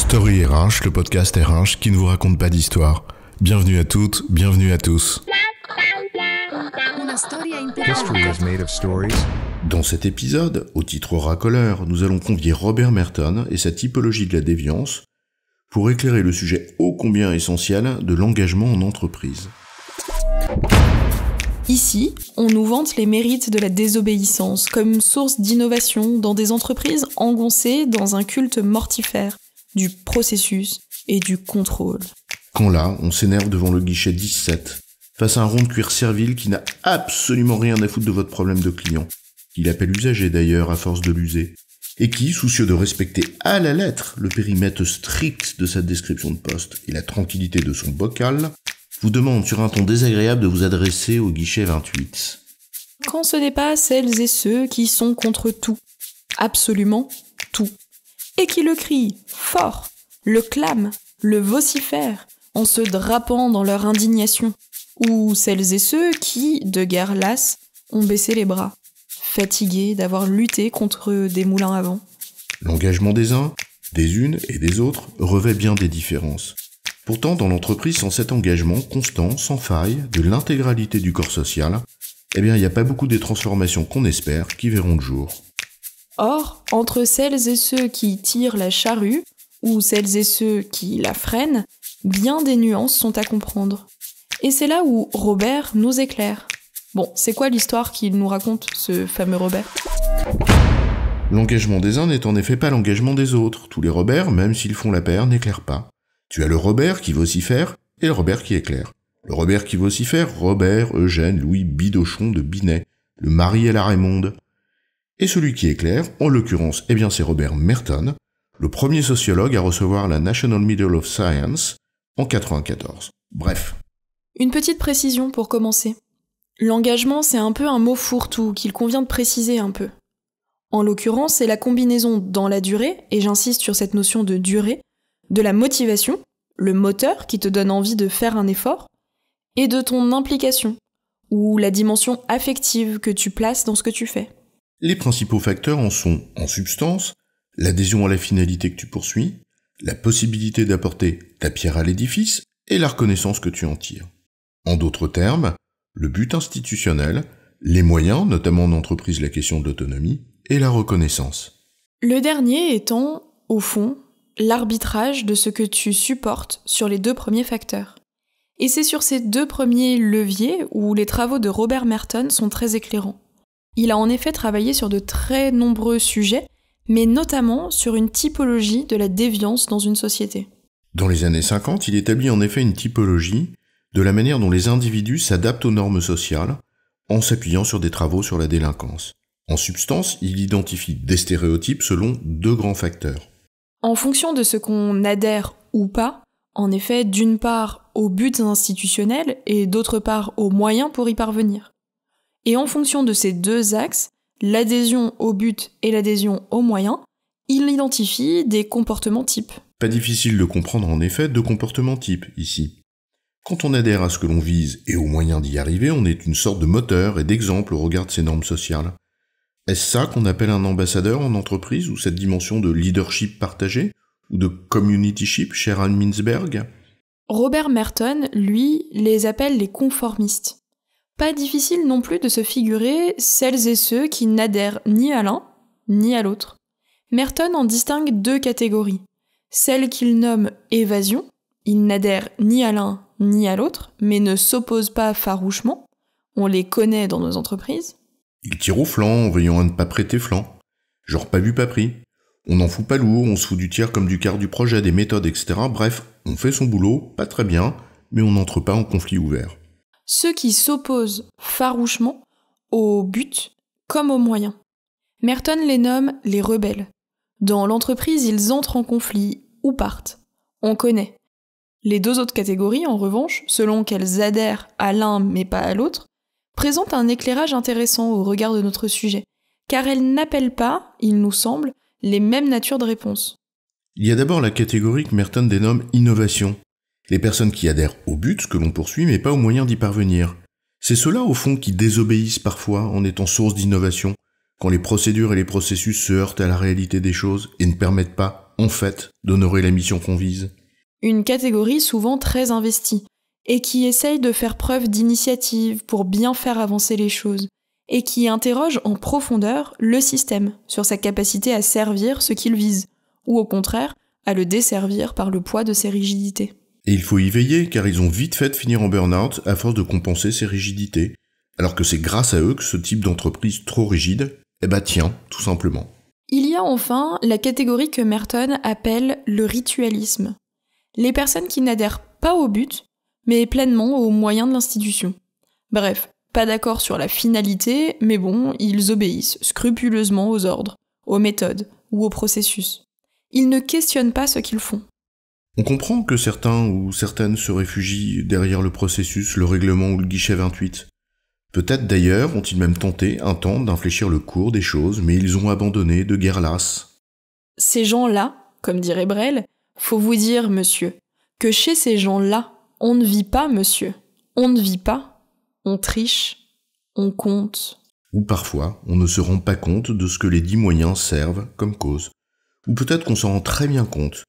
Story RH, le podcast RH qui ne vous raconte pas d'histoire. Bienvenue à toutes, bienvenue à tous. History is made of stories. Dans cet épisode, au titre racoleur, nous allons convier Robert Merton et sa typologie de la déviance pour éclairer le sujet ô combien essentiel de l'engagement en entreprise. Ici, on nous vante les mérites de la désobéissance comme source d'innovation dans des entreprises engoncées dans un culte mortifère du processus et du contrôle. Quand là, on s'énerve devant le guichet 17, face à un rond de cuir servile qui n'a absolument rien à foutre de votre problème de client, qu'il appelle usager d'ailleurs à force de l'user, et qui, soucieux de respecter à la lettre le périmètre strict de sa description de poste et la tranquillité de son bocal, vous demande sur un ton désagréable de vous adresser au guichet 28. Quand ce n'est pas celles et ceux qui sont contre tout, absolument tout, et qui le crient fort, le clament, le vocifèrent, en se drapant dans leur indignation, ou celles et ceux qui, de guerre lasse, ont baissé les bras, fatigués d'avoir lutté contre des moulins à vent. L'engagement des uns, des unes et des autres revêt bien des différences. Pourtant, dans l'entreprise, sans cet engagement constant, sans faille, de l'intégralité du corps social, il n'y a pas beaucoup des transformations qu'on espère qui verront le jour. Or, entre celles et ceux qui tirent la charrue, ou celles et ceux qui la freinent, bien des nuances sont à comprendre. Et c'est là où Robert nous éclaire. Bon, c'est quoi l'histoire qu'il nous raconte, ce fameux Robert ? L'engagement des uns n'est en effet pas l'engagement des autres. Tous les Roberts, même s'ils font la paire, n'éclairent pas. Tu as le Robert qui vocifère et le Robert qui éclaire. Le Robert qui vocifère, Robert, Eugène, Louis Bidochon de Binet, le mari à la Raymonde. Et celui qui éclaire, en l'occurrence, c'est Robert Merton, le premier sociologue à recevoir la National Medal of Science en 1994. Bref. Une petite précision pour commencer. L'engagement, c'est un peu un mot fourre-tout qu'il convient de préciser un peu. En l'occurrence, c'est la combinaison dans la durée, et j'insiste sur cette notion de durée, de la motivation, le moteur qui te donne envie de faire un effort, et de ton implication, ou la dimension affective que tu places dans ce que tu fais. Les principaux facteurs en sont, en substance, l'adhésion à la finalité que tu poursuis, la possibilité d'apporter ta pierre à l'édifice et la reconnaissance que tu en tires. En d'autres termes, le but institutionnel, les moyens, notamment en entreprise la question de l'autonomie, et la reconnaissance. Le dernier étant, au fond, l'arbitrage de ce que tu supportes sur les deux premiers facteurs. Et c'est sur ces deux premiers leviers où les travaux de Robert Merton sont très éclairants. Il a en effet travaillé sur de très nombreux sujets, mais notamment sur une typologie de la déviance dans une société. Dans les années 50, il établit en effet une typologie de la manière dont les individus s'adaptent aux normes sociales en s'appuyant sur des travaux sur la délinquance. En substance, il identifie des stéréotypes selon deux grands facteurs. En fonction de ce qu'on adhère ou pas, en effet, d'une part aux buts institutionnels et d'autre part aux moyens pour y parvenir. Et en fonction de ces deux axes, l'adhésion au but et l'adhésion aux moyens, il identifie des comportements types. Pas difficile de comprendre en effet deux comportements types ici. Quand on adhère à ce que l'on vise et aux moyens d'y arriver, on est une sorte de moteur et d'exemple au regard de ces normes sociales. Est-ce ça qu'on appelle un ambassadeur en entreprise, ou cette dimension de leadership partagé, ou de communityship chez Anne Mintzberg ? Robert Merton, lui, les appelle les conformistes. Pas difficile non plus de se figurer celles et ceux qui n'adhèrent ni à l'un, ni à l'autre. Merton en distingue deux catégories. Celles qu'il nomme évasion, ils n'adhèrent ni à l'un ni à l'autre, mais ne s'opposent pas farouchement. On les connaît dans nos entreprises. Ils tirent au flanc en veillant à ne pas prêter flanc. Genre pas vu, pas pris. On n'en fout pas lourd, on se fout du tiers comme du quart du projet, des méthodes, etc. Bref, on fait son boulot, pas très bien, mais on n'entre pas en conflit ouvert. Ceux qui s'opposent farouchement au but comme aux moyens. Merton les nomme les rebelles. Dans l'entreprise, ils entrent en conflit ou partent. On connaît. Les deux autres catégories, en revanche, selon qu'elles adhèrent à l'un mais pas à l'autre, présentent un éclairage intéressant au regard de notre sujet, car elles n'appellent pas, il nous semble, les mêmes natures de réponse. Il y a d'abord la catégorie que Merton dénomme innovation. Les personnes qui adhèrent au but que l'on poursuit mais pas aux moyens d'y parvenir. C'est ceux-là au fond qui désobéissent parfois en étant source d'innovation, quand les procédures et les processus se heurtent à la réalité des choses et ne permettent pas en fait, d'honorer la mission qu'on vise. Une catégorie souvent très investie, et qui essaye de faire preuve d'initiative pour bien faire avancer les choses, et qui interroge en profondeur le système sur sa capacité à servir ce qu'il vise, ou au contraire, à le desservir par le poids de ses rigidités. Et il faut y veiller, car ils ont vite fait de finir en burn-out à force de compenser ces rigidités, alors que c'est grâce à eux que ce type d'entreprise trop rigide, tient, tout simplement. Il y a enfin la catégorie que Merton appelle le ritualisme. Les personnes qui n'adhèrent pas au but, mais pleinement aux moyens de l'institution. Bref, pas d'accord sur la finalité, mais bon, ils obéissent scrupuleusement aux ordres, aux méthodes ou au processus. Ils ne questionnent pas ce qu'ils font. On comprend que certains ou certaines se réfugient derrière le processus, le règlement ou le guichet 28. Peut-être d'ailleurs ont-ils même tenté un temps d'infléchir le cours des choses, mais ils ont abandonné de guerre lasse. Ces gens-là, comme dirait Brel, faut vous dire, monsieur, que chez ces gens-là, on ne vit pas, monsieur. On ne vit pas, on triche, on compte. Ou parfois, on ne se rend pas compte de ce que les dits moyens servent comme cause. Ou peut-être qu'on s'en rend très bien compte,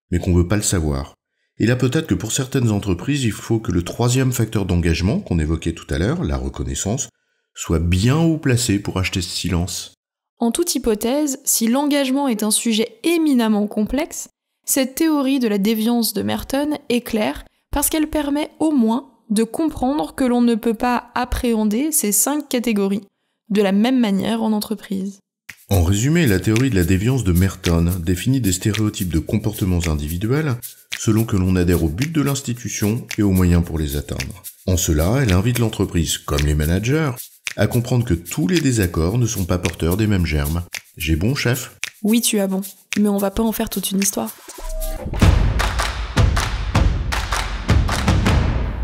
mais qu'on veut pas le savoir. Et là peut-être que pour certaines entreprises, il faut que le troisième facteur d'engagement qu'on évoquait tout à l'heure, la reconnaissance, soit bien haut placé pour acheter ce silence. En toute hypothèse, si l'engagement est un sujet éminemment complexe, cette théorie de la déviance de Merton est claire parce qu'elle permet au moins de comprendre que l'on ne peut pas appréhender ces 5 catégories de la même manière en entreprise. En résumé, la théorie de la déviance de Merton définit des stéréotypes de comportements individuels selon que l'on adhère au but de l'institution et aux moyens pour les atteindre. En cela, elle invite l'entreprise, comme les managers, à comprendre que tous les désaccords ne sont pas porteurs des mêmes germes. J'ai bon, chef ? Oui, tu as bon, mais on va pas en faire toute une histoire.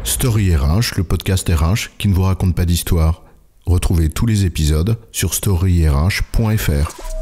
Story RH, le podcast RH qui ne vous raconte pas d'histoire. Retrouvez tous les épisodes sur storyrh.fr.